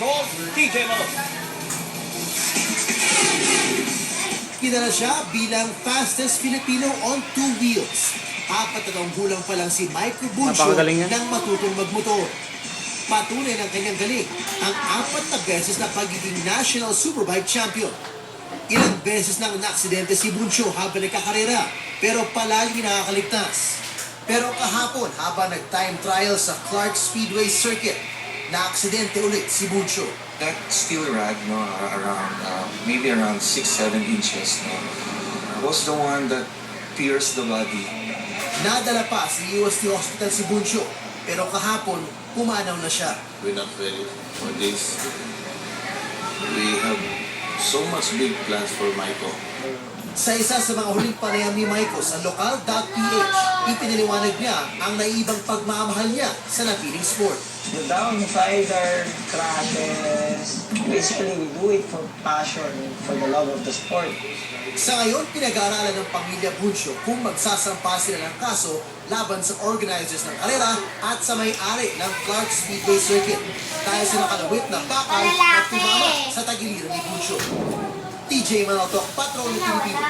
Patrol, TJ Malone. Kilala siya bilang fastest Filipino on two wheels. 4 na gulang pa lang si Michael Buncho Napakagaling niya. nang matutong magmotor. Patunay ng kanyang galing ang 4 na beses na pagiging National Superbike Champion. Ilang beses nang naaksidente si Buncho habang nagkakarera, pero palagi nakakaligtas. Pero kahapon, habang nag-time trial sa Clark Speedway Circuit, naaksidente ulit si Buncho. That steel rod, no, maybe around 6-7 inches, no, was the one that pierced the body. Nadala pa sa UST Hospital si Buncho, pero kahapon, pumanaw na siya. We're not ready for this. We have so much big plans for Michael. Sa isa sa mga huling panayam ni Michael sa Local.ph, ipinaliwanag niya ang naibang pagmamahal niya sa napiling sport. The downside are crashes. Basically, we do it for passion, for the love of the sport. Sa ngayon, pinag-aaralan ng pamilya Buncho kung magsasampa sila ng kaso laban sa organizers ng karera at sa may-ari ng Clark Speedway Circuit dahil sa nakalawit na bakal at tumama sa tagiliran ni Buncho. TJ Manotok, Patrol ng Pilipino.